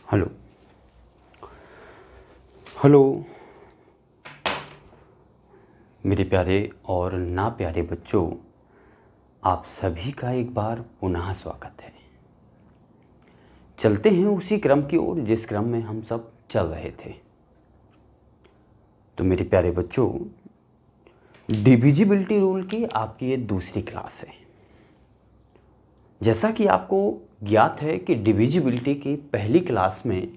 Hello hello मेरे प्यारे और ना प्यारे बच्चों, आप सभी का एक बार पुनः स्वागत है। चलते हैं उसी क्रम की ओर जिस क्रम में हम सब चल रहे थे। तो मेरे प्यारे बच्चों, डिविजिबिलिटी रूल की आपकी ये दूसरी क्लास है। जैसा कि आपको ज्ञात है कि डिविजिबिलिटी की पहली क्लास में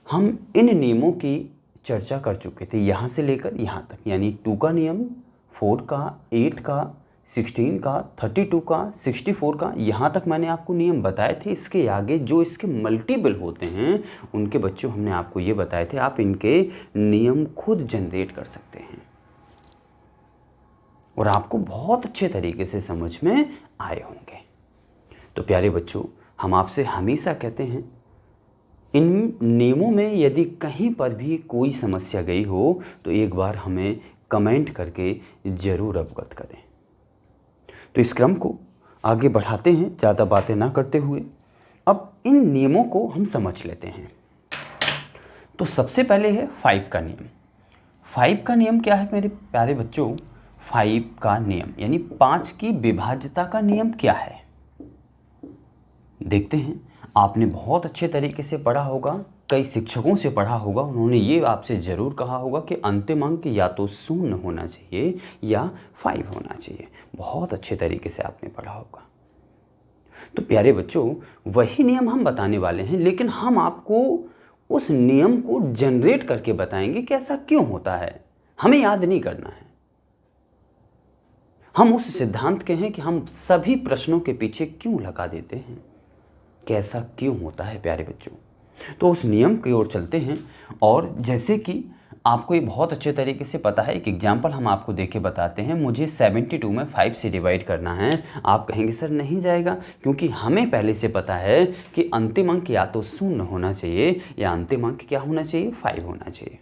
हम इन नियमों की चर्चा कर चुके थे, यहाँ से लेकर यहाँ तक, यानी 2 का नियम, 4 का, 8 का, 16 का, 32 का, 64 का, यहाँ तक मैंने आपको नियम बताए थे। इसके आगे जो इसके मल्टीपल होते हैं उनके बच्चों हमने आपको ये बताए थे, आप इनके नियम खुद जनरेट कर सकते हैं और आपको बहुत अच्छे तरीके से समझ में आए होंगे। तो प्यारे बच्चों, हम आपसे हमेशा कहते हैं, इन नियमों में यदि कहीं पर भी कोई समस्या गई हो तो एक बार हमें कमेंट करके ज़रूर अवगत करें। तो इस क्रम को आगे बढ़ाते हैं, ज़्यादा बातें ना करते हुए अब इन नियमों को हम समझ लेते हैं। तो सबसे पहले है 5 का नियम। 5 का नियम क्या है मेरे प्यारे बच्चों? 5 का नियम यानी 5 की विभाज्यता का नियम क्या है, देखते हैं। आपने बहुत अच्छे तरीके से पढ़ा होगा, कई शिक्षकों से पढ़ा होगा, उन्होंने ये आपसे ज़रूर कहा होगा कि अंतिम अंक या तो 0 होना चाहिए या 5 होना चाहिए। बहुत अच्छे तरीके से आपने पढ़ा होगा। तो प्यारे बच्चों, वही नियम हम बताने वाले हैं, लेकिन हम आपको उस नियम को जनरेट करके बताएंगे कि ऐसा क्यों होता है। हमें याद नहीं करना है, हम उस सिद्धांत के हैं कि हम सभी प्रश्नों के पीछे क्यों लगा देते हैं, कैसा क्यों होता है प्यारे बच्चों। तो उस नियम की ओर चलते हैं। और जैसे कि आपको ये बहुत अच्छे तरीके से पता है, एक एग्जाम्पल हम आपको देके बताते हैं। मुझे 72 में 5 से डिवाइड करना है। आप कहेंगे सर नहीं जाएगा, क्योंकि हमें पहले से पता है कि अंतिम अंक या तो 0 होना चाहिए या अंतिम अंक क्या होना चाहिए, 5 होना चाहिए।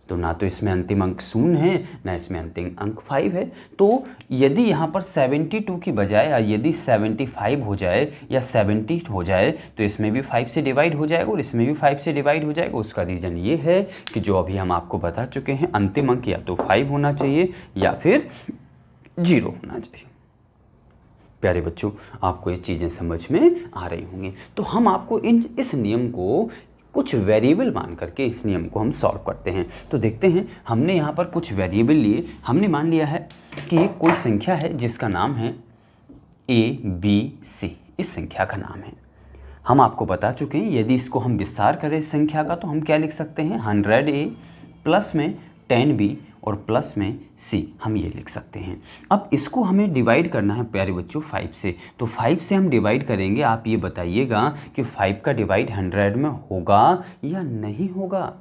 तो ना तो इसमें अंतिम अंक 0 है, ना इसमें अंतिम अंक 5 है। तो यदि यहाँ पर 72 की बजाय या यदि 75 हो जाए या 70 हो जाए तो इसमें भी 5 से डिवाइड हो जाएगा और इसमें भी 5 से डिवाइड हो जाएगा। उसका रीज़न ये है कि जो अभी हम आपको बता चुके हैं, अंतिम अंक या तो 5 होना चाहिए या फिर 0 होना चाहिए। प्यारे बच्चों, आपको ये चीज़ें समझ में आ रही होंगी। तो हम आपको इस नियम को कुछ वेरिएबल मान करके इस नियम को हम सॉल्व करते हैं। तो देखते हैं, हमने यहाँ पर कुछ वेरिएबल लिए। हमने मान लिया है कि एक कोई संख्या है जिसका नाम है ABC। इस संख्या का नाम है, हम आपको बता चुके हैं। यदि इसको हम विस्तार करें इस संख्या का तो हम क्या लिख सकते हैं, 100A प्लस में 10B और प्लस में C, हम ये लिख सकते हैं। अब इसको हमें डिवाइड करना है प्यारे बच्चों 5 से। तो 5 से हम डिवाइड करेंगे। आप ये बताइएगा कि 5 का डिवाइड 100 में होगा या नहीं होगा।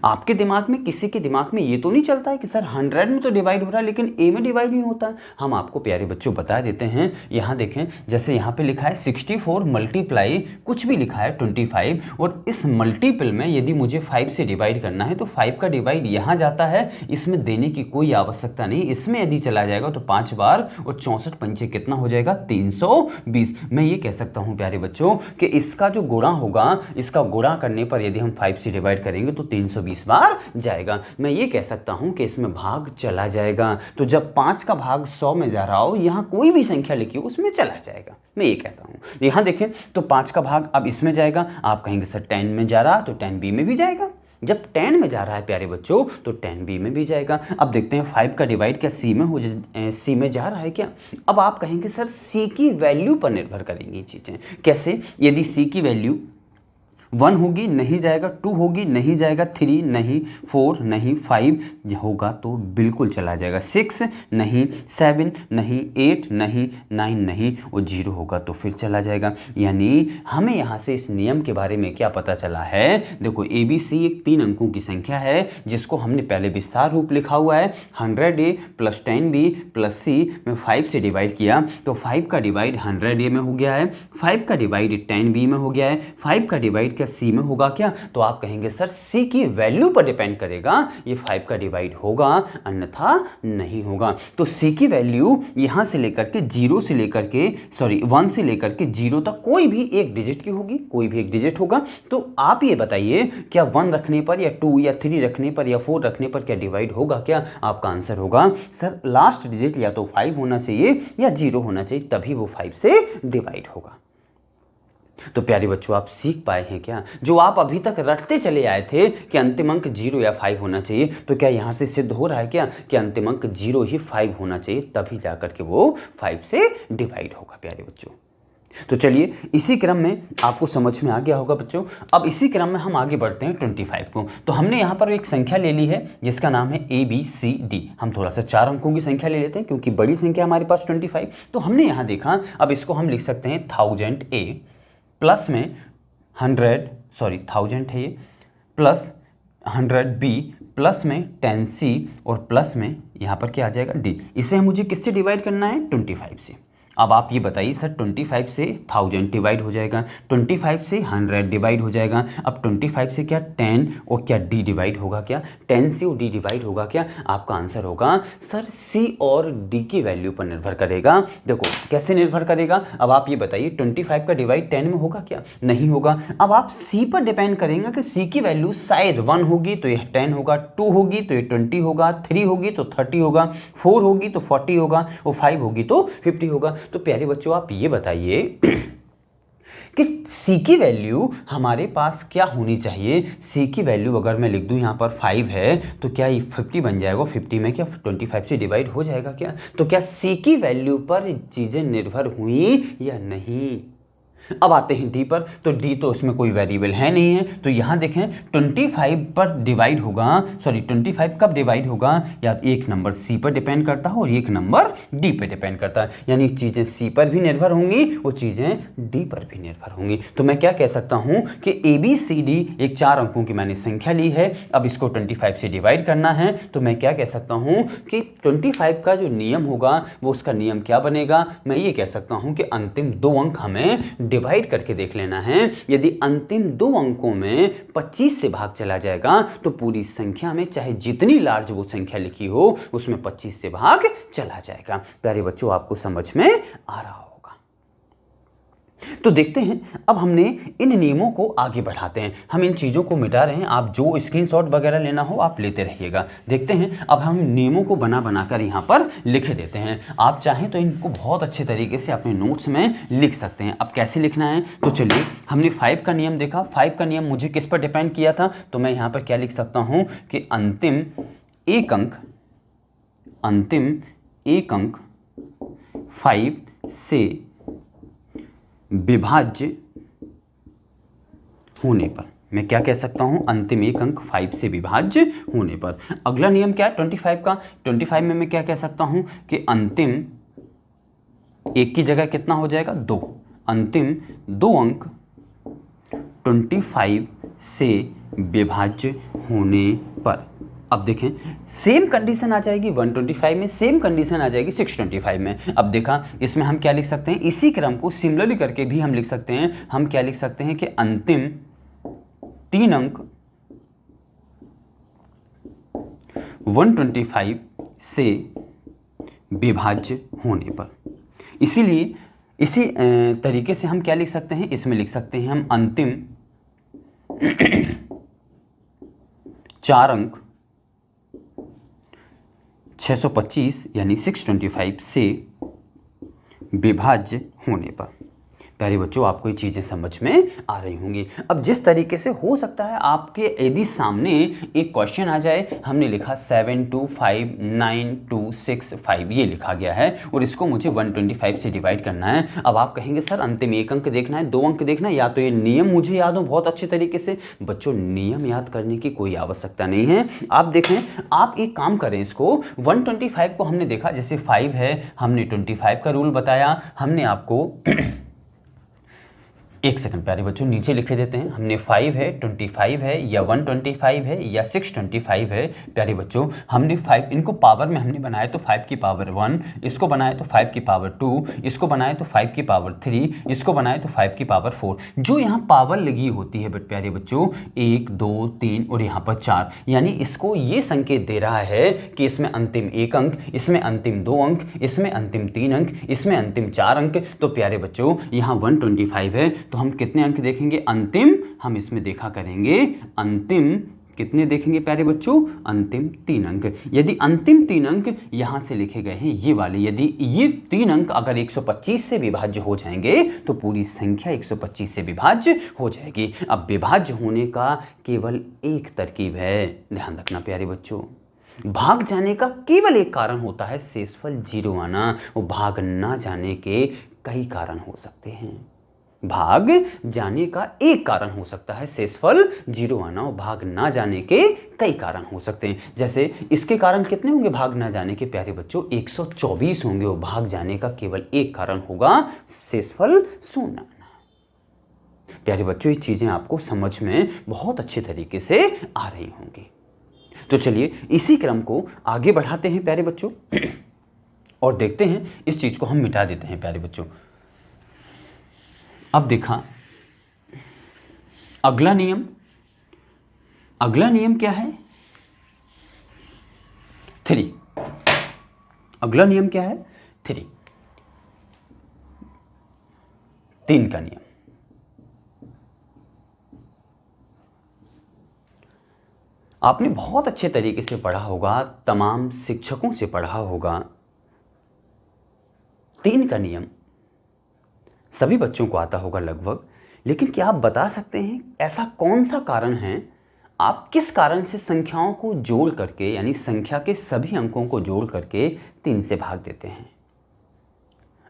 आपके दिमाग में, किसी के दिमाग में ये तो नहीं चलता है कि सर 100 में तो डिवाइड हो रहा है लेकिन A में डिवाइड नहीं होता है। हम आपको प्यारे बच्चों बता देते हैं। यहाँ देखें, जैसे यहाँ पे लिखा है 64 मल्टीप्लाई कुछ भी लिखा है 25, और इस मल्टीपल में यदि मुझे 5 से डिवाइड करना है तो 5 का डिवाइड यहाँ जाता है, इसमें देने की कोई आवश्यकता नहीं। इसमें यदि चला जाएगा तो 5 बार और 64 पंचे कितना हो जाएगा, 320। मैं ये कह सकता हूँ प्यारे बच्चों कि इसका जो गुणा होगा, इसका गुणा करने पर यदि हम 5 से डिवाइड करेंगे तो 320 बार जाएगा। मैं ये कह सकता हूं कि इसमें भाग चला जाएगा। तो जब 5 का भाग 100 में जा रहा हो, यहां कोई भी संख्या लिखी हो उसमें चला जाएगा, मैं ये कहता हूं। यहां देखें तो 5 का भाग अब इसमें जाएगा। आप कहेंगे सर 10 में जा रहा तो 10B में भी जाएगा। जब 10 में जा रहा है प्यारे बच्चों तो 10B में भी जाएगा। अब देखते हैं 5 का डिवाइड क्या C में C में जा रहा है क्या। अब आप कहेंगे सर C की वैल्यू पर निर्भर करेंगी चीज़ें। कैसे? यदि C की वैल्यू 1 होगी नहीं जाएगा, 2 होगी नहीं जाएगा, 3 नहीं, 4 नहीं, 5 होगा तो बिल्कुल चला जाएगा, 6 नहीं, 7 नहीं, 8 नहीं, 9 नहीं और 0 होगा तो फिर चला जाएगा। यानी हमें यहाँ से इस नियम के बारे में क्या पता चला है। देखो, ABC एक 3 अंकों की संख्या है जिसको हमने पहले विस्तार रूप लिखा हुआ है। 100A plus 10B plus C में 5 से डिवाइड किया तो 5 का डिवाइड 100A में हो गया है, 5 का डिवाइड 10B में हो गया है, 5 का डिवाइड क्या सी में होगा क्या? तो आप कहेंगे सर सी की वैल्यू पर डिपेंड करेगा, ये 5 का डिवाइड होगा अन्यथा नहीं होगा। तो सी की वैल्यू यहाँ से लेकर के 1 से लेकर के 0 तक कोई भी एक डिजिट की होगी, कोई भी एक डिजिट होगा। तो आप ये बताइए क्या 1 रखने पर या 2 या 3 रखने पर या 4 रखने पर क्या डिवाइड होगा क्या? आपका आंसर होगा सर लास्ट डिजिट या तो 5 होना चाहिए या 0 होना चाहिए, तभी वो 5 से डिवाइड होगा। तो प्यारे बच्चों, आप सीख पाए हैं क्या? जो आप अभी तक रटते चले आए थे कि अंतिम अंक 0 या 5 होना चाहिए, तो क्या यहाँ से सिद्ध हो रहा है क्या कि अंतिम अंक 0 ही 5 होना चाहिए, तभी जाकर के वो 5 से डिवाइड होगा प्यारे बच्चों। तो चलिए इसी क्रम में आपको समझ में आ गया होगा बच्चों। अब इसी क्रम में हम आगे बढ़ते हैं 25 को। तो हमने यहाँ पर एक संख्या ले ली है जिसका नाम है ABCD। हम थोड़ा सा 4 अंकों की संख्या ले लेते हैं क्योंकि बड़ी संख्या हमारे पास 25। तो हमने यहाँ देखा, अब इसको हम लिख सकते हैं 1000A प्लस में 1000 है ये, प्लस 100B प्लस में 10C और प्लस में यहाँ पर क्या आ जाएगा D। इसे मुझे किससे डिवाइड करना है? 25 से। अब आप ये बताइए सर 25 से 1000 डिवाइड हो जाएगा, 25 से 100 डिवाइड हो जाएगा, अब 25 से क्या 10 और क्या D डिवाइड होगा क्या? 10 से और D डिवाइड होगा क्या? आपका आंसर होगा सर C और D की वैल्यू पर निर्भर करेगा। देखो कैसे निर्भर करेगा, अब आप ये बताइए 25 का डिवाइड 10 में होगा क्या? नहीं होगा। अब आप C पर डिपेंड करेंगे कि C की वैल्यू शायद 1 होगी तो यह 10 होगा, 2 होगी तो ये 20 होगा, 3 होगी तो 30 होगा, 4 होगी तो 40 होगा और 5 होगी तो 50 होगा। तो प्यारे बच्चों आप ये बताइए कि C की वैल्यू हमारे पास क्या होनी चाहिए? C की वैल्यू अगर मैं लिख दूं यहाँ पर 5 है तो क्या ये 50 बन जाएगा? 50 में क्या 25 से डिवाइड हो जाएगा क्या? तो क्या C की वैल्यू पर चीज़ें निर्भर हुई या नहीं? अब आते हैं D पर। तो D तो इसमें कोई वेरिएबल है नहीं है, तो यहाँ देखें 25 पर डिवाइड होगा, 25 कब डिवाइड होगा? या एक नंबर C पर डिपेंड करता है और एक नंबर D पर डिपेंड करता है, यानी चीज़ें C पर भी निर्भर होंगी और चीज़ें D पर भी निर्भर होंगी। तो मैं क्या कह सकता हूँ कि ABCD एक 4 अंकों की मैंने संख्या ली है, अब इसको 25 से डिवाइड करना है, तो मैं क्या कह सकता हूँ कि 25 का जो नियम होगा वो उसका नियम क्या बनेगा? मैं ये कह सकता हूँ कि अंतिम 2 अंक हमें डिवाइड करके देख लेना है। यदि अंतिम 2 अंकों में 25 से भाग चला जाएगा तो पूरी संख्या में चाहे जितनी लार्ज वो संख्या लिखी हो उसमें 25 से भाग चला जाएगा। प्यारे बच्चों आपको समझ में आ रहा होगा। तो देखते हैं, अब हमने इन नियमों को आगे बढ़ाते हैं। हम इन चीज़ों को मिटा रहे हैं, आप जो स्क्रीनशॉट वगैरह लेना हो आप लेते रहिएगा। देखते हैं अब हम नियमों को बनाकर यहाँ पर लिख देते हैं। आप चाहें तो इनको बहुत अच्छे तरीके से अपने नोट्स में लिख सकते हैं। अब कैसे लिखना है, तो चलिए हमने 5 का नियम देखा। 5 का नियम मुझे किस पर डिपेंड किया था, तो मैं यहाँ पर क्या लिख सकता हूँ कि अंतिम एक अंक 5 से विभाज्य होने पर, मैं क्या कह सकता हूं? अंतिम एक अंक 5 से विभाज्य होने पर। अगला नियम क्या है 25 का? 25 में मैं क्या कह सकता हूं कि अंतिम एक की जगह कितना हो जाएगा? 2। अंतिम 2 अंक 25 से विभाज्य होने पर। अब देखें सेम कंडीशन आ जाएगी 125 में, सेम कंडीशन आ जाएगी 625 में। अब देखा इसमें हम क्या लिख सकते हैं, इसी क्रम को सिमिलरली करके भी हम लिख सकते हैं। हम क्या लिख सकते हैं कि अंतिम 3 अंक 125 से विभाज्य होने पर। इसीलिए इसी तरीके से हम क्या लिख सकते हैं, इसमें लिख सकते हैं हम अंतिम 4 अंक 625 यानी 625 से विभाज्य होने पर। प्यारे बच्चों आपको ये चीज़ें समझ में आ रही होंगी। अब जिस तरीके से हो सकता है आपके यदि सामने एक क्वेश्चन आ जाए, हमने लिखा 7259265 ये लिखा गया है और इसको मुझे 125 से डिवाइड करना है। अब आप कहेंगे सर अंतिम एक अंक देखना है, 2 अंक देखना है, या तो ये नियम मुझे याद हो बहुत अच्छे तरीके से। बच्चों नियम याद करने की कोई आवश्यकता नहीं है। आप देखें, आप एक काम करें, इसको 125 को हमने देखा जैसे 5 है, हमने 25 का रूल बताया, हमने आपको एक सेकंड प्यारे बच्चों, नीचे लिखे देते हैं। हमने 5 है, 25 है, या 125 है, या 625 है। प्यारे बच्चों हमने 5 इनको पावर में हमने बनाया तो 5 की पावर 1, इसको बनाए तो 5 की पावर 2, इसको बनाए तो 5 की पावर 3, इसको बनाए तो 5 की पावर 4। जो यहाँ पावर लगी होती है प्यारे बच्चों 1 2 3 और यहाँ पर 4, यानी इसको ये संकेत दे रहा है कि इसमें अंतिम 1 अंक, इसमें अंतिम 2 अंक, इसमें अंतिम 3 अंक, इसमें अंतिम 4 अंक। तो प्यारे बच्चों यहाँ 125 है तो हम कितने अंक देखेंगे? अंतिम हम इसमें देखा करेंगे अंतिम कितने देखेंगे प्यारे बच्चों? अंतिम 3 अंक। यदि अंतिम 3 अंक यहां से लिखे गए हैं ये वाले, यदि ये 3 अंक अगर 125 से विभाज्य हो जाएंगे तो पूरी संख्या 125 से विभाज्य हो जाएगी। अब विभाज्य होने का केवल एक तरकीब है, ध्यान रखना प्यारे बच्चों। भाग जाने का केवल एक कारण होता है शेषफल 0 आना, वो भाग ना जाने के कई कारण हो सकते हैं। भाग जाने का एक कारण हो सकता है शेषफल 0 आना, और भाग ना जाने के कई कारण हो सकते हैं। जैसे इसके कारण कितने होंगे भाग ना जाने के प्यारे बच्चों? 124 होंगे, और भाग जाने का केवल एक कारण होगा शेषफल 0 आना। प्यारे बच्चों ये चीजें आपको समझ में बहुत अच्छे तरीके से आ रही होंगी। तो चलिए इसी क्रम को आगे बढ़ाते हैं प्यारे बच्चों और देखते हैं इस चीज को हम मिटा देते हैं प्यारे बच्चों। अब देखा अगला नियम क्या है? 3। अगला नियम क्या है? 3 का नियम। आपने बहुत अच्छे तरीके से पढ़ा होगा, तमाम शिक्षकों से पढ़ा होगा। 3 का नियम सभी बच्चों को आता होगा लगभग, लेकिन क्या आप बता सकते हैं ऐसा कौन सा कारण है, आप किस कारण से संख्याओं को जोड़ करके, यानी संख्या के सभी अंकों को जोड़ करके 3 से भाग देते हैं?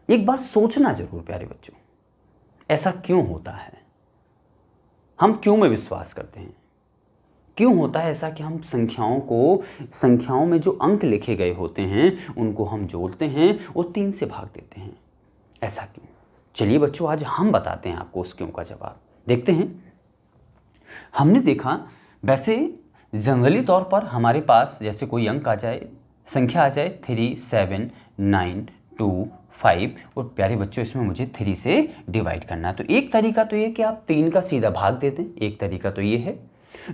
एक बार सोचना जरूर प्यारे बच्चों, ऐसा क्यों होता है? हम क्यों में विश्वास करते हैं? क्यों होता है ऐसा कि हम संख्याओं में जो अंक लिखे गए होते हैं उनको हम जोड़ते हैं और 3 से भाग देते हैं? ऐसा क्यों? चलिए बच्चों आज हम बताते हैं आपको उस क्यों का जवाब। देखते हैं। हमने देखा वैसे जनरली तौर पर हमारे पास जैसे कोई अंक आ जाए, संख्या आ जाए 3 7 9 2 5, और प्यारे बच्चों इसमें मुझे 3 से डिवाइड करना है। तो एक तरीका तो ये कि आप 3 का सीधा भाग दे दें, एक तरीका तो ये है।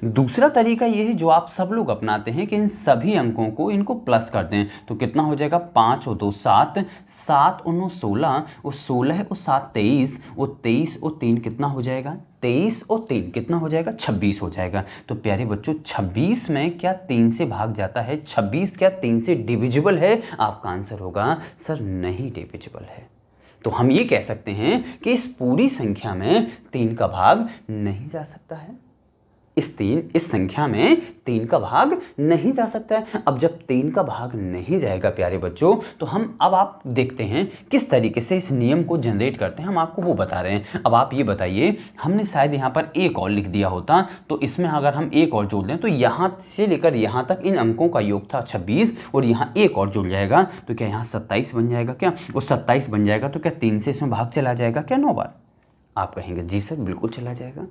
दूसरा तरीका ये है जो आप सब लोग अपनाते हैं कि इन सभी अंकों को इनको प्लस कर दें। तो कितना हो जाएगा? 5 और 2 7, 7 और 9 16, और 16 और 7 23, और 23 और 3 कितना हो जाएगा? 23 और 3 कितना हो जाएगा? 26 हो जाएगा। तो प्यारे बच्चों 26 में क्या 3 से भाग जाता है? 26 क्या 3 से डिविजिबल है? आपका आंसर होगा सर नहीं डिविजिबल है। तो हम ये कह सकते हैं कि इस पूरी संख्या में 3 का भाग नहीं जा सकता है। इस संख्या में 3 का भाग नहीं जा सकता है। अब जब 3 का भाग नहीं जाएगा प्यारे बच्चों, तो अब आप देखते हैं किस तरीके से इस नियम को जनरेट करते हैं, हम आपको वो बता रहे हैं। अब आप ये बताइए, हमने शायद यहाँ पर एक और लिख दिया होता, तो इसमें अगर हम एक और जोड़ दें तो यहाँ से लेकर यहाँ तक इन अंकों का योग था 26, और यहाँ एक और जुड़ जाएगा तो क्या यहाँ 27 बन जाएगा क्या? और 27 बन जाएगा तो क्या 3 से इसमें भाग चला जाएगा क्या 9 बार? आप कहेंगे जी सर बिल्कुल चला जाएगा।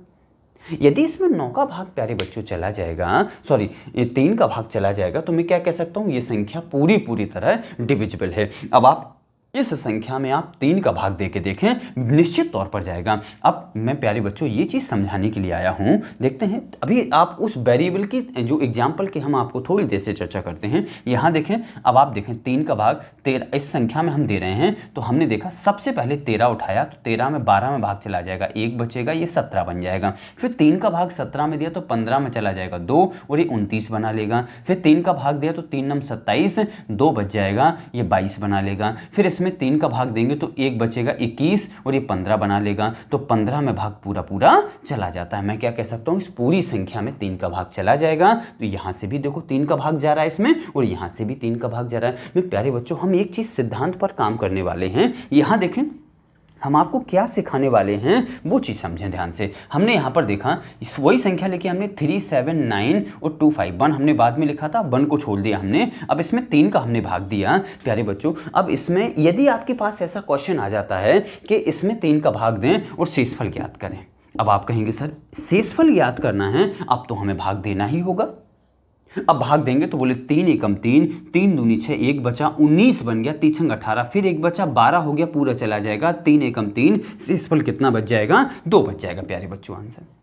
यदि इसमें 9 का भाग प्यारे बच्चों चला जाएगा, 3 का भाग चला जाएगा, तो मैं क्या कह सकता हूँ? ये संख्या पूरी तरह डिविजिबल है। अब आप इस संख्या में आप 3 का भाग देके देखें, निश्चित तौर पर जाएगा। अब मैं प्यारे बच्चों ये चीज़ समझाने के लिए आया हूँ। देखते हैं अभी आप उस वेरिएबल की जो एग्जाम्पल की हम आपको थोड़ी देर से चर्चा करते हैं। यहाँ देखें, अब आप देखें 3 का भाग 13 इस संख्या में हम दे रहे हैं, तो हमने देखा सबसे पहले 13 उठाया, तो 13 में 12 में भाग चला जाएगा, 1 बचेगा, ये 17 बन जाएगा। फिर 3 का भाग 17 में दिया तो 15 में चला जाएगा 2, और ये 29 बना लेगा। फिर 3 का भाग दिया तो 3 नम 27, 2 बच जाएगा, ये 22 बना लेगा। फिर इसमें 3 का भाग देंगे तो 1 बचेगा 21, और ये 15 बना लेगा। तो 15 में भाग पूरा चला जाता है। मैं क्या कह सकता हूँ? इस पूरी संख्या में 3 का भाग चला जाएगा। तो यहाँ से भी देखो 3 का भाग जा रहा है इसमें, और यहाँ से भी 3 का भाग जा रहा है। मेरे प्यारे बच्चों हम एक चीज़ सिद्धांत पर काम करने वाले हैं। यहाँ देखें हम आपको क्या सिखाने वाले हैं वो चीज़ समझें ध्यान से। हमने यहाँ पर देखा वही संख्या लेके हमने 3, 7, 9 और 2, 5, 1 हमने बाद में लिखा था, 1 को छोड़ दिया हमने। अब इसमें 3 का हमने भाग दिया प्यारे बच्चों। अब इसमें यदि आपके पास ऐसा क्वेश्चन आ जाता है कि इसमें 3 का भाग दें और शेषफल ज्ञात करें, अब आप कहेंगे सर शेषफल ज्ञात करना है, अब तो हमें भाग देना ही होगा। अब भाग देंगे तो बोले 3 एकम 3, 3 दूनी 6, 1 बचा 19 बन गया, 3 छंग 18, फिर 1 बचा 12 हो गया, पूरा चला जाएगा। 3 एकम 3, शेषफल कितना बच जाएगा? 2 बच जाएगा प्यारे बच्चों। आंसर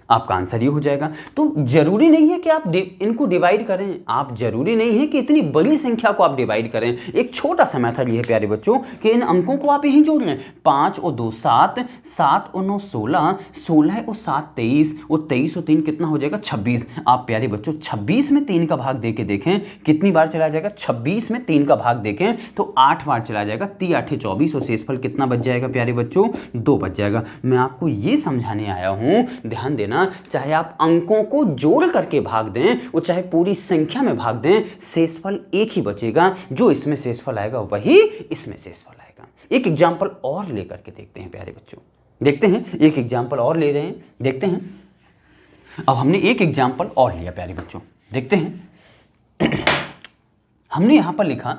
आपका आंसर ये हो जाएगा। तो जरूरी नहीं है कि आप इनको डिवाइड करें, आप जरूरी नहीं है कि इतनी बड़ी संख्या को आप डिवाइड करें। एक छोटा सा मेथड ये है प्यारे बच्चों कि इन अंकों को आप यहीं जोड़ लें। 5 और 2 7, 7 और 9 16, 16 और 7 23, और 23 और 3 कितना हो जाएगा? 26। आप प्यारे बच्चों 26 में 3 का भाग देके देखें कितनी बार चला जाएगा। 26 में 3 का भाग देखें तो 8 बार चला जाएगा। 3 8 24, और शेषफल कितना बच जाएगा प्यारे बच्चों? 2 बच जाएगा। मैं आपको ये समझाने आया हूँ, ध्यान देना, चाहे आप अंकों को जोड़ करके भाग दें और चाहे पूरी संख्या में भाग दें, शेषफल एक ही बचेगा। जो इसमें शेषफल आएगा वही इसमें शेषफल आएगा। एक एग्जांपल और लेकर के देखते हैं प्यारे बच्चों, देखते हैं एक एग्जांपल और ले रहे हैं, देखते हैं। अब हमने एक एग्जांपल और लिया प्यारे बच्चों, देखते हैं। हमने यहां पर लिखा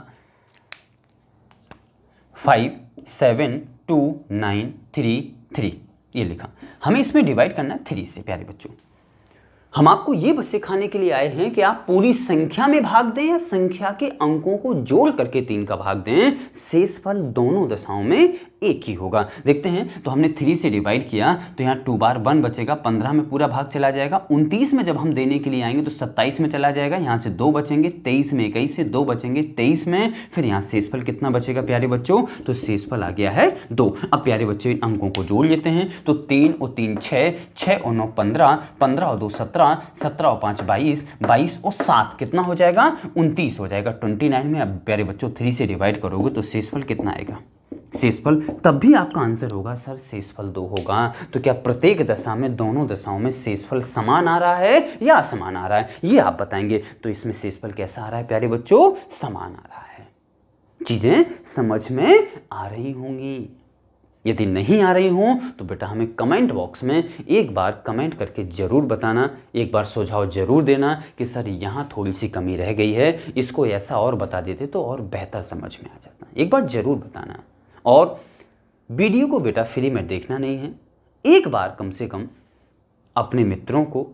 5 7 2 9 3 3, ये लिखा। हमें इसमें डिवाइड करना है 3 से प्यारे बच्चों। हम आपको ये बस सिखाने के लिए आए हैं कि आप पूरी संख्या में भाग दें या संख्या के अंकों को जोड़ करके 3 का भाग दें, शेषफल दोनों दशाओं में एक ही होगा। देखते हैं, तो हमने 3 से डिवाइड किया तो यहाँ 2 बार 1 बचेगा, 15 में पूरा भाग चला जाएगा। 29 में जब हम देने के लिए आएंगे तो 27 में चला जाएगा, यहाँ से 2 बचेंगे। 23 में 21 से 2 बचेंगे, 23 में, फिर यहाँ शेषफल कितना बचेगा प्यारे बच्चों? तो शेषफल आ गया है 2। अब प्यारे बच्चों इन अंकों को जोड़ लेते हैं, तो 3 और 3 6, 6 और 9 15, 15 और 2 17, 17 और 5 22, 22 और 7 कितना हो जाएगा? 29 हो जाएगा। 29 में अब प्यारे बच्चों 3 से डिवाइड करोगे तो शेषफल कितना आएगा? शेषफल, तब भी आपका आंसर होगा सर शेषफल 2 होगा। तो क्या प्रत्येक दशा में, दोनों दशाओं में शेषफल समान आ रहा है या असमान आ रहा है, ये आप बताएंगे। तो इसमें शेषफल कैसा आ रहा है प्यारे बच्चों? समान आ रहा है। चीजें समझ में आ रही होंगी। यदि नहीं आ रही हो तो बेटा हमें कमेंट बॉक्स में एक बार कमेंट करके ज़रूर बताना, एक बार सुझाव ज़रूर देना कि सर यहाँ थोड़ी सी कमी रह गई है, इसको ऐसा और बता देते तो और बेहतर समझ में आ जाता। एक बार ज़रूर बताना। और वीडियो को बेटा फ्री में देखना नहीं है, एक बार कम से कम अपने मित्रों को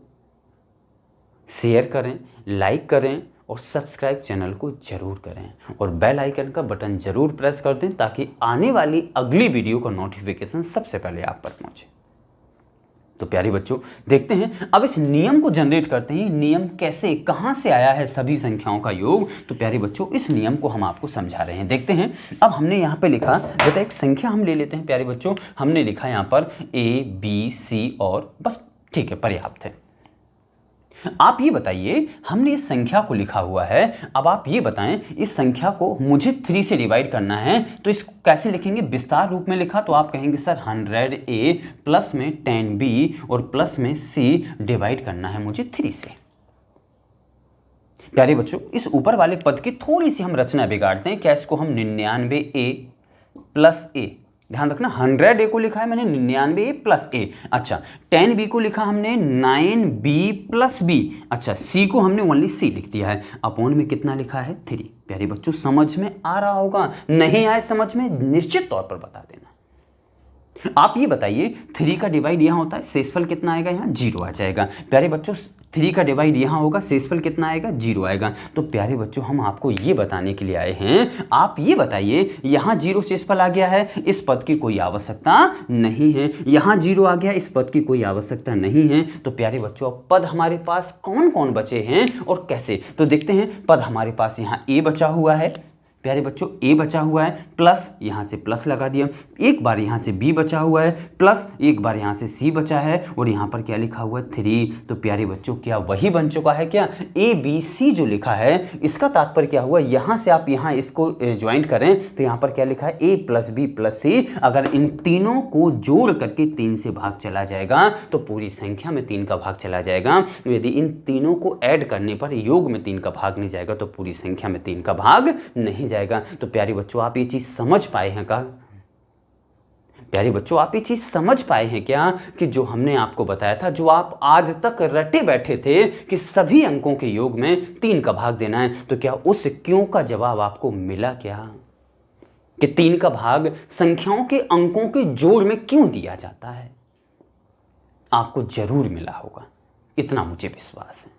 शेयर करें, लाइक करें और सब्सक्राइब चैनल को जरूर करें और बेल आइकन का बटन जरूर प्रेस कर दें ताकि आने वाली अगली वीडियो का नोटिफिकेशन सबसे पहले आप पर पहुंचे। तो प्यारे बच्चों देखते हैं, अब इस नियम को जनरेट करते हैं। नियम कैसे, कहां से आया है सभी संख्याओं का योग? तो प्यारे बच्चों इस नियम को हम आपको समझा रहे हैं। देखते हैं, अब हमने यहां पे लिखा बेटा, एक संख्या हम ले लेते हैं प्यारे बच्चों। हमने लिखा यहां पर A B C और बस, ठीक है, पर्याप्त है। आप ये बताइए, हमने इस संख्या को लिखा हुआ है, अब आप ये बताएं इस संख्या को मुझे 3 से डिवाइड करना है तो इसको कैसे लिखेंगे? विस्तार रूप में लिखा तो आप कहेंगे सर 100A प्लस में 10B और प्लस में C डिवाइड करना है मुझे 3 से। प्यारे बच्चों इस ऊपर वाले पद की थोड़ी सी हम रचना बिगाड़ते हैं। क्या इसको हम 99A प्लस A, ध्यान रखना 100A को लिखा है मैंने 99A प्लस A। अच्छा, 10B को लिखा हमने 9B प्लस B। अच्छा, C को हमने ओनली C लिख दिया है। अपॉन में कितना लिखा है? 3। प्यारे बच्चों समझ में आ रहा होगा, नहीं आए समझ में निश्चित तौर पर बता देना। आप ये बताइए 3 का डिवाइड यहाँ होता है, शेषफल कितना आएगा? यहाँ 0 आ जाएगा। प्यारे बच्चों 3 का डिवाइड यहाँ होगा, शेषफल कितना आएगा? 0 आएगा। तो प्यारे बच्चों हम आपको ये बताने के लिए आए हैं, आप ये बताइए यहाँ 0 शेषफल आ गया है, इस पद की कोई आवश्यकता नहीं है। यहाँ 0 आ गया, इस पद की कोई आवश्यकता नहीं है। तो प्यारे बच्चों पद हमारे पास कौन कौन बचे हैं और कैसे? तो देखते हैं, पद हमारे पास यहाँ A बचा हुआ है प्यारे बच्चों, A बचा हुआ है, प्लस यहाँ से प्लस लगा दिया, एक बार यहाँ से B बचा हुआ है, प्लस एक बार यहाँ से C बचा है और यहाँ पर क्या लिखा हुआ है? 3। तो प्यारे बच्चों क्या वही बन चुका है क्या? ABC जो लिखा है इसका तात्पर्य क्या हुआ? यहाँ से आप यहाँ इसको ज्वाइंट करें तो यहाँ पर क्या लिखा है? A plus B plus C। अगर इन तीनों को जोड़ करके 3 से भाग चला जाएगा तो पूरी संख्या में 3 का भाग चला जाएगा। यदि इन तीनों को ऐड करने पर योग में 3 का भाग नहीं जाएगा तो पूरी संख्या में 3 का भाग नहीं जाएगा। तो प्यारे बच्चों आप ये चीज समझ पाए हैं का? प्यारे बच्चों, आप ये चीज़ समझ पाए हैं क्या कि जो हमने आपको बताया था, जो आप आज तक रटे बैठे थे कि सभी अंकों के योग में 3 का भाग देना है, तो क्या उस क्यों का जवाब आपको मिला क्या? कि 3 का भाग संख्याओं के अंकों के जोड़ में क्यों दिया जाता है? आपको जरूर मिला होगा, इतना मुझे विश्वास है।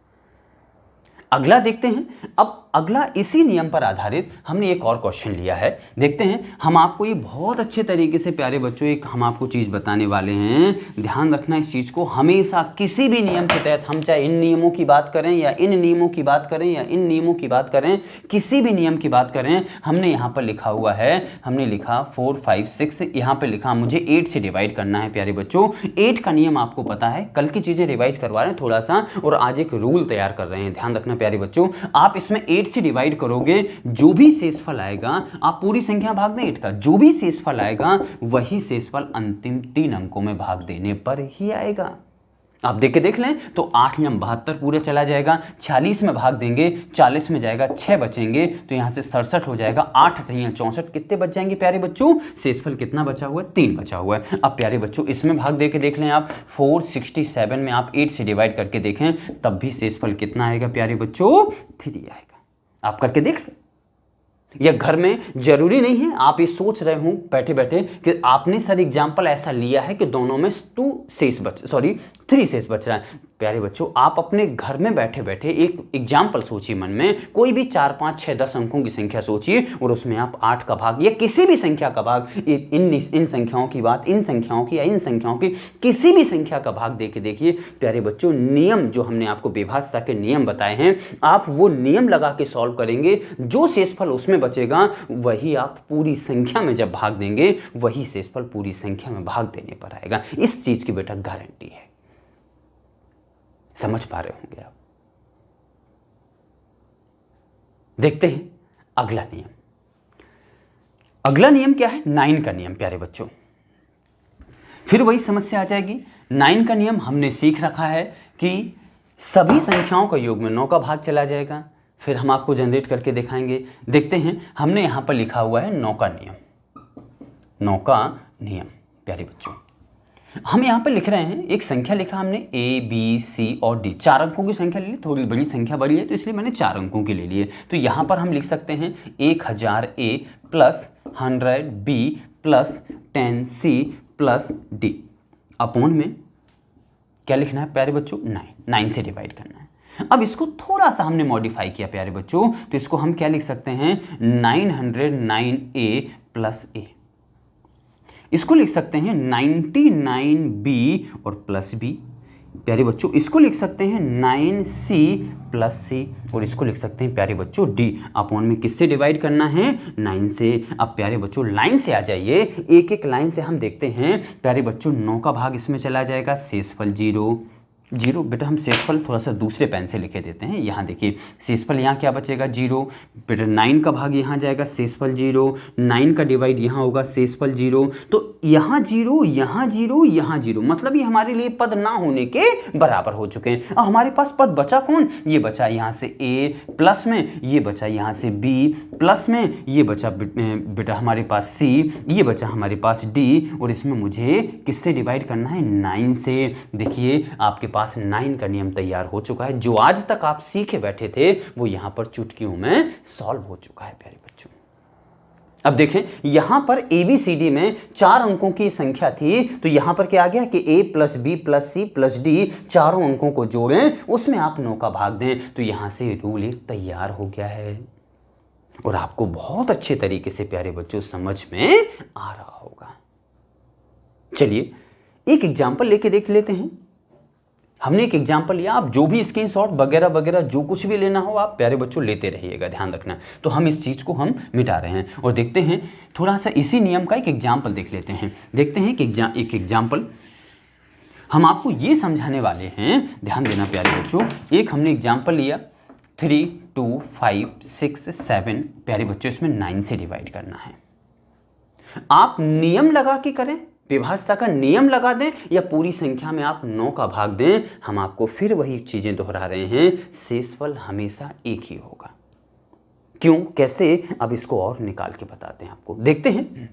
अगला देखते हैं। अब अगला इसी नियम पर आधारित हमने एक और क्वेश्चन लिया है, देखते हैं। हम आपको ये बहुत अच्छे तरीके से प्यारे बच्चों एक हम आपको चीज़ बताने वाले हैं, ध्यान रखना इस चीज़ को। हमेशा किसी भी नियम के तहत, हम चाहे इन नियमों की बात करें या इन नियमों की बात करें या इन नियमों की बात करें, किसी भी नियम की बात करें, हमने यहाँ पर लिखा हुआ है, हमने लिखा 4 5 6, यहाँ पर लिखा मुझे 8 से डिवाइड करना है। प्यारे बच्चों 8 का नियम आपको पता है, कल की चीज़ें रिवाइज करवा रहे हैं थोड़ा सा, और आज एक रूल तैयार कर रहे हैं। ध्यान रखना प्यारे बच्चों, आप इसमें 8 से डिवाइड करोगे, जो भी शेषफल आएगा, आप पूरी संख्या भाग दें 8 का, जो भी शेषफल आएगा वही शेषफल अंतिम 3 अंकों में भाग देने पर ही आएगा। आप देख के देख लें तो 8 9 72 पूरे चला जाएगा, 46 में भाग देंगे, 40 में जाएगा, 6 बचेंगे, तो यहां से 67 हो जाएगा, 8 3 64, कितने बच जाएंगे प्यारे बच्चों? शेषफल कितना बचा हुआ है? 3 बचा हुआ है। अब प्यारे बच्चों इसमें भाग दे के देख लें आप, 467 में आप 8 से डिवाइड करके देखें, तब भी शेषफल कितना आएगा प्यारे बच्चों? 3 आएगा। आप करके देख लें, या घर में जरूरी नहीं है आप ये सोच रहे हो बैठे बैठे कि आपने सर एग्जाम्पल ऐसा लिया है कि दोनों में 3 शेष बच रहा है। प्यारे बच्चों आप अपने घर में बैठे बैठे एक एग्जाम्पल सोचिए, मन में कोई भी 4 5 6 10 अंकों की संख्या सोचिए, और उसमें आप 8 का भाग या किसी भी संख्या का भाग, इन संख्याओं की बात, इन संख्याओं की या इन संख्याओं की किसी भी संख्या का भाग दे के देखिए। प्यारे बच्चों नियम जो हमने आपको विभाज्यता के नियम बताए हैं, आप वो नियम लगा के सॉल्व करेंगे, जो शेषफल उसमें बचेगा वही आप पूरी संख्या में जब भाग देंगे, वही शेषफल पूरी संख्या में भाग देने पर आएगा। इस चीज की बेटा गारंटी है। समझ पा रहे होंगे आप। देखते हैं अगला नियम। अगला नियम क्या है? 9 का नियम। प्यारे बच्चों फिर वही समस्या आ जाएगी। 9 का नियम हमने सीख रखा है कि सभी संख्याओं का योग में 9 का भाग चला जाएगा। फिर हम आपको जनरेट करके दिखाएंगे। देखते हैं, हमने यहां पर लिखा हुआ है 9 का नियम। 9 का नियम प्यारे बच्चों, हम यहाँ पर लिख रहे हैं, एक संख्या लिखा हमने A B C और D, 4 अंकों की संख्या ले ली। थोड़ी बड़ी संख्या बड़ी है तो इसलिए मैंने 4 अंकों की ले लिए। तो यहाँ पर हम लिख सकते हैं 1000 A plus 100 B plus 10 C plus D। Upon में क्या लिखना है प्यारे बच्चों? 9 से डिवाइड करना है। अब इसको थोड़ा सा हमने मॉडिफाई किया प्यारे बच्चों, तो इसको हम क्या लिख सकते हैं? 909A plus A। इसको लिख सकते हैं 99B और प्लस B। प्यारे बच्चों इसको लिख सकते हैं 9C प्लस C, और इसको लिख सकते हैं प्यारे बच्चों D। अपॉन में किससे डिवाइड करना है? 9 से। अब प्यारे बच्चों लाइन से आ जाइए, एक एक लाइन से हम देखते हैं। प्यारे बच्चों 9 का भाग इसमें चला जाएगा, शेषफल 0 0। बेटा हम शेषफल थोड़ा सा दूसरे पेन से लिखे देते हैं। यहाँ देखिए शेषफल यहाँ क्या बचेगा? 0। बेटा 9 का भाग यहाँ जाएगा, शेषफल 0। 9 का डिवाइड यहाँ होगा, शेषफल 0। तो यहाँ 0 यहाँ 0 यहाँ 0, मतलब ये हमारे लिए पद ना होने के बराबर हो चुके हैं। अब हमारे पास पद बचा कौन? ये बचा यहाँ से A प्लस में, ये बचा यहाँ से B प्लस में, ये बचा बेटा हमारे पास C, ये बचा हमारे पास D, और इसमें मुझे किससे डिवाइड करना है? 9 से। देखिए आपके पास 9 का नियम तैयार हो चुका है। जो आज तक आप सीखे बैठे थे वो यहां पर चुटकियों में सॉल्व हो चुका है प्यारे बच्चों। अब देखें यहां पर ABCD में 4 अंकों की संख्या थी, तो यहां पर क्या आ गया कि A plus B plus C plus D, चारों अंकों को जोड़ें, उसमें आप 9 का भाग दें, तो यहां से रूल एक तैयार हो गया है, और आपको बहुत अच्छे तरीके से प्यारे बच्चों समझ में आ रहा होगा। चलिए एक एग्जाम्पल लेके देख लेते हैं। हमने एक एग्जाम्पल लिया, आप जो भी स्क्रीनशॉट वगैरह वगैरह जो कुछ भी लेना हो आप प्यारे बच्चों लेते रहिएगा, ध्यान रखना। तो हम इस चीज़ को हम मिटा रहे हैं, और देखते हैं थोड़ा सा इसी नियम का एक एग्जाम्पल देख लेते हैं। देखते हैं कि एक एग्जाम्पल हम आपको ये समझाने वाले हैं, ध्यान देना प्यारे बच्चों। एक हमने एग्जाम्पल लिया 3 2 5 6 7, प्यारे बच्चों इसमें 9 से डिवाइड करना है। आप नियम लगा के करें, विभाज्यता का नियम लगा दें, या पूरी संख्या में आप 9 का भाग दें, हम आपको फिर वही चीजें दोहरा रहे हैं, शेषफल हमेशा एक ही होगा। क्यों, कैसे, अब इसको और निकाल के बताते हैं आपको। देखते हैं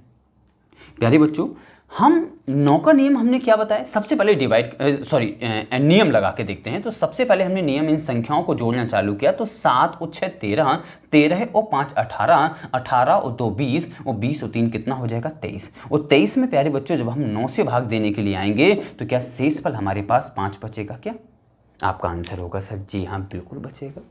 प्यारे बच्चों, हम 9 का नियम हमने क्या बताया, सबसे पहले नियम लगा के देखते हैं। तो सबसे पहले हमने नियम इन संख्याओं को जोड़ना चालू किया। तो 7 और 6 13, 13 और 5 18, 18 और 2 20, और 20 और 3 कितना हो जाएगा 23। और 23 में प्यारे बच्चों जब हम 9 से भाग देने के लिए आएंगे तो क्या शेषफल हमारे पास 5 बचेगा क्या? आपका आंसर होगा सर जी हाँ, बिल्कुल बचेगा।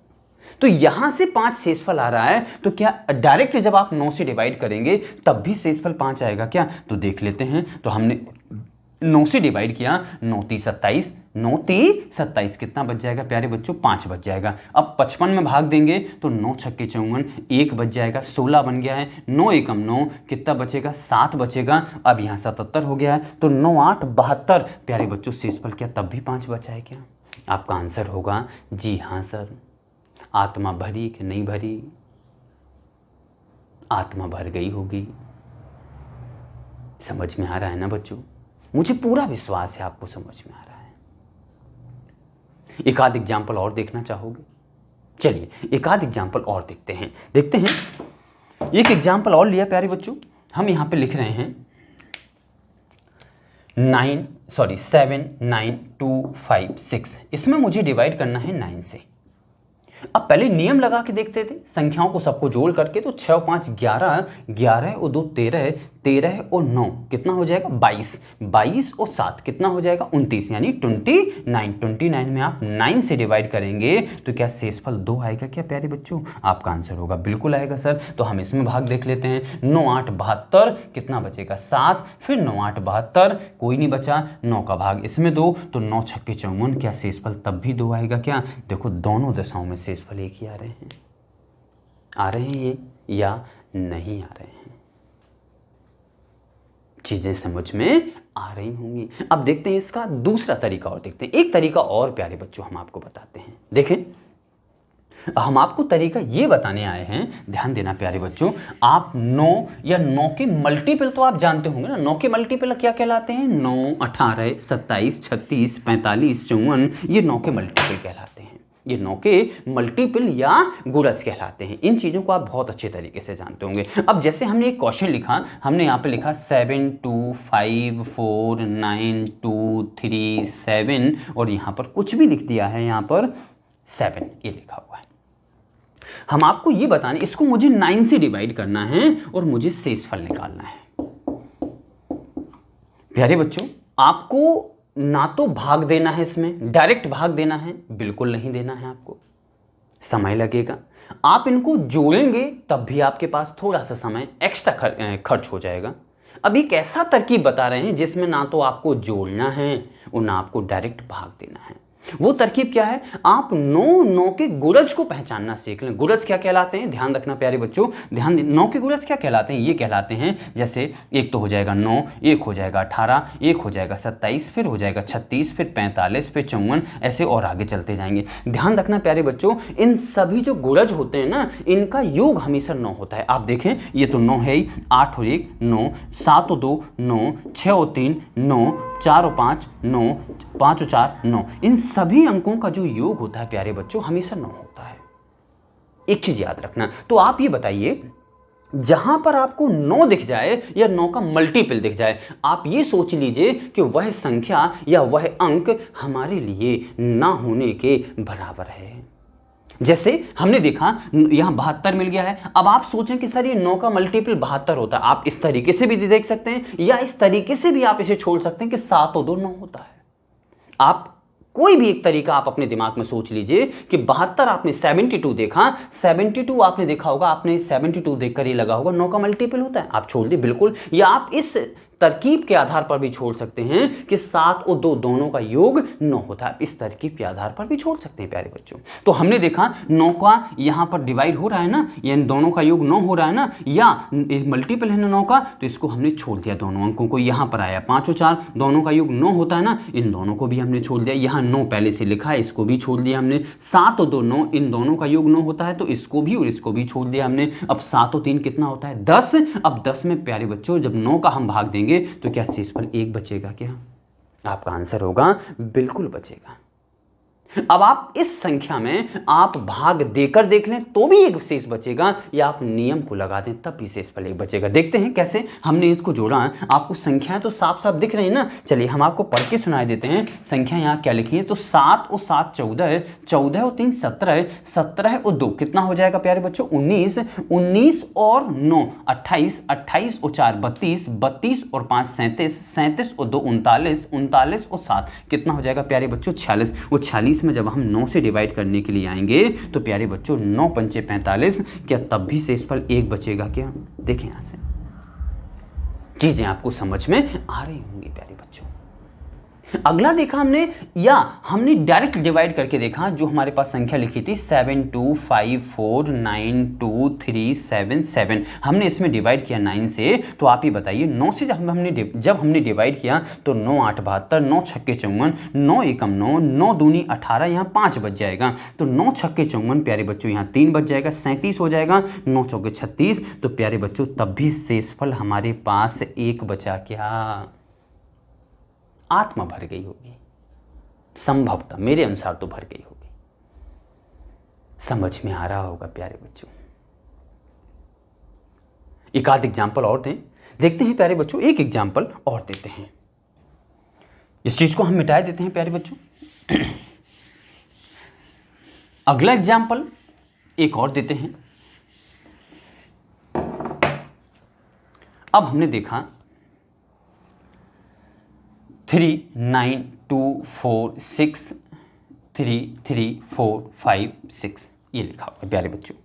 तो यहां से 5 शेषफल आ रहा है, तो क्या डायरेक्ट जब आप 9 से डिवाइड करेंगे तब भी शेषफल 5 आएगा क्या? तो देख लेते हैं। तो हमने 9 से डिवाइड किया, 9 3 27, 9 3 27 कितना बच जाएगा प्यारे बच्चों? 5 बच जाएगा। अब 55 में भाग देंगे तो 9 छक्के 54, 1 बच जाएगा, 16 बन गया है। 9 एकम 9 कितना बचेगा? 7 बचेगा। अब यहाँ 77 हो गया है, तो 9 8 72 प्यारे बच्चों शेषफल क्या तब भी 5 बचा है क्या? आपका आंसर होगा जी हाँ सर। आत्मा भरी कि नहीं भरी? आत्मा भर गई होगी। समझ में आ रहा है ना बच्चों? मुझे पूरा विश्वास है आपको समझ में आ रहा है। एक आध एग्जाम्पल और देखना चाहोगे? चलिए एक आध एग्जाम्पल और देखते हैं। एक एग्जाम्पल और लिया प्यारे बच्चों। हम यहां पे लिख रहे हैं 7 9 2 5 6। इसमें मुझे डिवाइड करना है 9 से। अब पहले नियम लगा के देखते थे संख्याओं को सबको जोड़ करके। तो 6 और 5 11, 11 और 2 13, 13 और 9 कितना हो जाएगा 22, 22 और 7 कितना हो जाएगा 29, यानी 29। 29 में आप 9 से डिवाइड करेंगे तो क्या शेषफल 2 आएगा क्या प्यारे बच्चों? आपका आंसर होगा बिल्कुल आएगा सर। तो हम इसमें भाग देख लेते हैं। 9 8 72 कितना बचेगा 7, फिर 9 8 72 कोई नहीं बचा, 9 का भाग इसमें 2, तो 9 छक्के 54 क्या शेषफल तब भी 2 आएगा क्या? देखो दोनों दशाओं में शेषफल एक ही आ रहे हैं। आ रहे हैं ये या नहीं आ रहे हैं? चीजें समझ में आ रही होंगी। अब देखते हैं इसका दूसरा तरीका और देखते हैं। एक तरीका और प्यारे बच्चों हम आपको बताते हैं। देखें, हम आपको तरीका ये बताने आए हैं, ध्यान देना प्यारे बच्चों। आप 9 या 9 के मल्टीपल तो आप जानते होंगे ना। 9 के मल्टीपल क्या कहलाते हैं? 9 18 27 36 45 54, ये 9 के मल्टीपल कहलाते हैं। ये 9 के मल्टीपल या गुणज कहलाते हैं। इन चीज़ों को आप बहुत अच्छे तरीके से जानते होंगे। अब जैसे हमने एक क्वेश्चन लिखा, हमने यहाँ पे लिखा 7 2 5 4 9 2 3 7, और यहाँ पर कुछ भी लिख दिया है, यहाँ पर 7 ये लिखा हुआ है। हम आपको ये बताने, इसको मुझे 9 से डिवाइड करना है और मुझे शेषफल निकालना है। प्यारे बच्चों, आपको ना तो भाग देना है, इसमें डायरेक्ट भाग देना है, बिल्कुल नहीं देना है। आपको समय लगेगा। आप इनको जोड़ेंगे तब भी आपके पास थोड़ा सा समय एक्स्ट्रा खर्च हो जाएगा। अब एक ऐसा तरकीब बता रहे हैं जिसमें ना तो आपको जोड़ना है और ना आपको डायरेक्ट भाग देना है। वो तरकीब क्या है? आप 9 के गुणज को पहचानना सीख लें। गुणज क्या कहलाते हैं? ध्यान रखना प्यारे बच्चों, ध्यान दें। 9 के गुणज क्या कहलाते हैं? ये कहलाते हैं, जैसे एक तो हो जाएगा 9, एक हो जाएगा 18, एक हो जाएगा 27, फिर हो जाएगा 36, फिर 45, फिर 54, ऐसे और आगे चलते जाएंगे। ध्यान रखना प्यारे बच्चों, इन सभी जो गुणज होते हैं ना, इनका योग हमेशा 9 होता है। आप देखें, ये तो 9 है ही, 8 और 1 9, 7 और 2 9, 6 और 3 9, 4 और 5 9, 5 और 4 9। इन सभी अंकों का जो योग होता है प्यारे बच्चों हमेशा 9 होता है। एक चीज याद रखना। तो आप ये बताइए, जहां पर आपको 9 दिख जाए या 9 का मल्टीपल दिख जाए, आप ये सोच लीजिए कि वह संख्या या वह अंक हमारे लिए ना होने के बराबर है। जैसे हमने देखा यहां 72 मिल गया है। अब आप सोचें कि सर ये 9 का मल्टीपल 72 होता है। आप इस तरीके से भी देख सकते हैं, या इस तरीके से भी आप इसे छोड़ सकते हैं कि 7 और 2 9 होता है। आप कोई भी एक तरीका आप अपने दिमाग में सोच लीजिए कि 72 आपने 72 देखा, 72 आपने देखा होगा, आपने 72 देखकर ये लगा होगा 9 का मल्टीपल होता है, आप छोड़ दिए बिल्कुल। या आप इस तरकीब के आधार पर भी छोड़ सकते हैं कि 7 और 2 दोनों का योग 9 होता है। इस तरकीब के आधार पर भी छोड़ सकते हैं प्यारे बच्चों। तो हमने देखा 9 का यहां पर डिवाइड हो रहा है ना, या इन दोनों का योग 9 हो रहा है ना, या मल्टीपल है ना 9 का, तो इसको हमने छोड़ दिया। दोनों अंकों को यहां पर आया 5 और 4, दोनों का योग 9 होता है ना, इन दोनों को भी हमने छोड़ दिया। यहां 9 पहले से लिखा है, इसको भी छोड़ दिया हमने। 7 और 2 9, इन दोनों का योग 9 होता है, तो इसको भी और इसको भी छोड़ दिया हमने। अब 7 और 3 कितना होता है 10। अब 10 में प्यारे बच्चों जब 9 का हम भाग देंगे तो क्या शेषफल 1 बचेगा क्या? आपका आंसर होगा बिल्कुल बचेगा। अब आप इस संख्या में आप भाग देकर देख लें तो भी एक शेष बचेगा, या आप नियम को लगा दें तब भी शेषफल एक बचेगा। देखते हैं कैसे हमने इसको जोड़ा है। आपको संख्याएं तो साफ साफ दिख रही है ना। चलिए हम आपको पढ़ के सुनाई देते हैं। संख्या यहाँ क्या लिखी है, तो 7 और 7 14, 14 और 3 17, 17 और 2 कितना हो जाएगा प्यारे बच्चों 19, 19 और 9 28, 28 और 4 32, 32 और 5 37, 37 और 2 39, 39 और 7 कितना हो जाएगा प्यारे बच्चों 46। वो 46 में जब हम 9 से डिवाइड करने के लिए आएंगे तो प्यारे बच्चों 9 पंचे 45, क्या तब भी शेषफल एक बचेगा क्या? देखें यहां से चीजें आपको समझ में आ रही होंगी प्यारे बच्चों। अगला देखा हमने, या हमने डायरेक्ट डिवाइड करके देखा। जो हमारे पास संख्या लिखी थी 72549237, हमने इसमें डिवाइड किया 9 से। तो आप ही बताइए 9 से जब हमने डिवाइड किया तो 9 8 72, 9 छक्के 54, 9 एकम 9, 9 दूनी 18, यहाँ 5 बच जाएगा। तो 9 छक्के 54 प्यारे बच्चों यहाँ 3 बच जाएगा, 37 हो जाएगा, 9 चौके 36। तो प्यारे बच्चों तब भी शेषफल हमारे पास एक बचा क्या? आत्मा भर गई होगी, संभवतः मेरे अनुसार तो भर गई होगी। समझ में आ रहा होगा प्यारे बच्चों। एक आध एग्जाम्पल और दें, देखते हैं प्यारे बच्चों। एक एग्जाम्पल और देते हैं, इस चीज को हम मिटा देते हैं प्यारे बच्चों। अगला एग्जाम्पल एक और देते हैं। अब हमने देखा 3 9 2 4 6 3 3 4 5 6 ये लिखा हुआ है प्यारे बच्चों।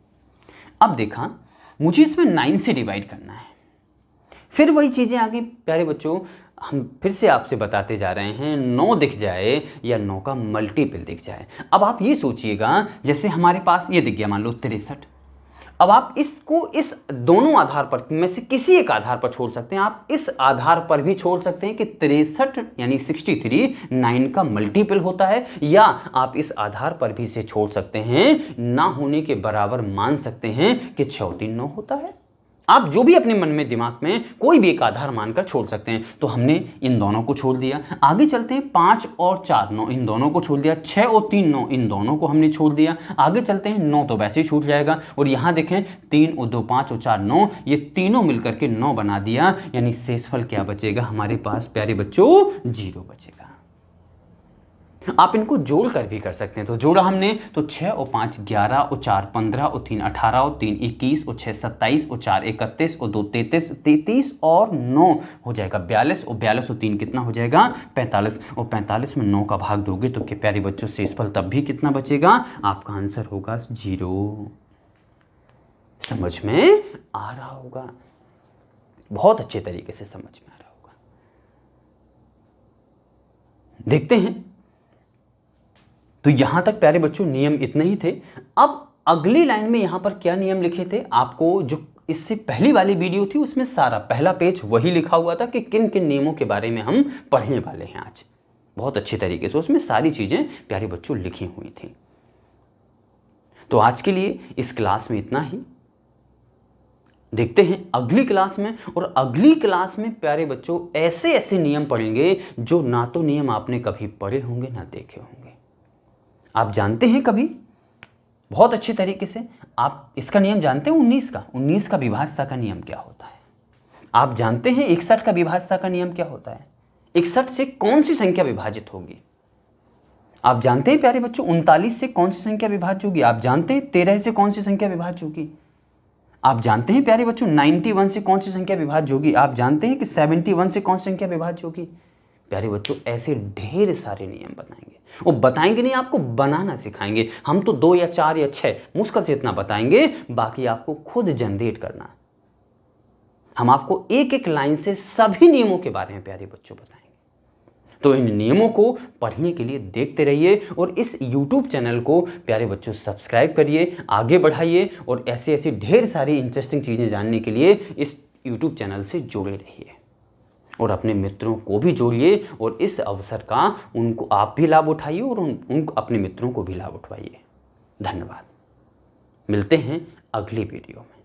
अब देखा मुझे इसमें 9 से डिवाइड करना है। फिर वही चीज़ें आ गई प्यारे बच्चों। हम फिर से आपसे बताते जा रहे हैं, 9 दिख जाए या 9 का मल्टीपल दिख जाए। अब आप ये सोचिएगा, जैसे हमारे पास ये दिख गया मान लो 63। अब आप इसको इस दोनों आधार पर में से किसी एक आधार पर छोड़ सकते हैं। आप इस आधार पर भी छोड़ सकते हैं कि 63 यानी 63 9 का मल्टीपल होता है, या आप इस आधार पर भी इसे छोड़ सकते हैं, ना होने के बराबर मान सकते हैं कि 6 और 3 9 होता है। आप जो भी अपने मन में दिमाग में कोई भी एक आधार मानकर छोड़ सकते हैं। तो हमने इन दोनों को छोड़ दिया। आगे चलते हैं 5 और 4 9 इन दोनों को छोड़ दिया। 6 और 3 9 इन दोनों को हमने छोड़ दिया। आगे चलते हैं 9 तो वैसे ही छूट जाएगा। और यहाँ देखें 3 और 2 5 और 4 9 ये तीनों मिलकर के 9 बना दिया। यानी शेषफल क्या बचेगा हमारे पास प्यारे बच्चों? 0 बचेगा। आप इनको जोड़ कर भी कर सकते हैं। तो जोड़ा हमने तो 6 और 5 11 और 4 15 और 3 18 और 3 21 और 6 27 और 4 31 और 2 33 33 और 9 हो जाएगा 42 और 42 और 3 कितना हो जाएगा 45 और 45 में 9 का भाग दोगे तो क्या प्यारे बच्चों शेषफल तब भी कितना बचेगा? आपका आंसर होगा 0। समझ में आ रहा होगा, बहुत अच्छे तरीके से समझ में आ रहा होगा। देखते हैं। तो यहां तक प्यारे बच्चों नियम इतने ही थे। अब अगली लाइन में यहां पर क्या नियम लिखे थे? आपको जो इससे पहली वाली वीडियो थी उसमें सारा पहला पेज वही लिखा हुआ था कि किन किन नियमों के बारे में हम पढ़ने वाले हैं आज। बहुत अच्छे तरीके से उसमें सारी चीजें प्यारे बच्चों लिखी हुई थी। तो आज के लिए इस क्लास में इतना ही। देखते हैं अगली क्लास में। और अगली क्लास में प्यारे बच्चों ऐसे ऐसे नियम पढ़ेंगे जो ना तो नियम आपने कभी पढ़े होंगे ना देखे होंगे। आप जानते हैं कभी बहुत अच्छे तरीके से आप इसका नियम जानते हैं 19 का विभाज्यता का नियम क्या होता है? आप जानते हैं 61 का विभाज्यता का नियम क्या होता है? 61 से कौन सी संख्या विभाजित होगी? आप जानते हैं प्यारे बच्चों 39 से कौन सी संख्या विभाज्य होगी? आप जानते हैं 13 से कौन सी संख्या विभाज्य होगी? आप जानते हैं प्यारे बच्चों 91 से कौन सी संख्या विभाज्य होगी? आप जानते हैं कि 71 से कौन सी संख्या विभाज्य होगी? प्यारे बच्चों ऐसे ढेर सारे नियम बनाएंगे। वो बताएंगे नहीं, आपको बनाना सिखाएंगे। हम तो 2 या 4 या 6 मुश्किल से इतना बताएंगे, बाकी आपको खुद जनरेट करना। हम आपको एक एक लाइन से सभी नियमों के बारे में प्यारे बच्चों बताएंगे। तो इन नियमों को पढ़ने के लिए देखते रहिए और इस YouTube चैनल को प्यारे बच्चों सब्सक्राइब करिए, आगे बढ़ाइए और ऐसी ऐसी ढेर सारी इंटरेस्टिंग चीज़ें जानने के लिए इस YouTube चैनल से जुड़े रहिए और अपने मित्रों को भी जोड़िए। और इस अवसर का उनको आप भी लाभ उठाइए और उनको अपने मित्रों को भी लाभ उठवाइए। धन्यवाद। मिलते हैं अगली वीडियो में।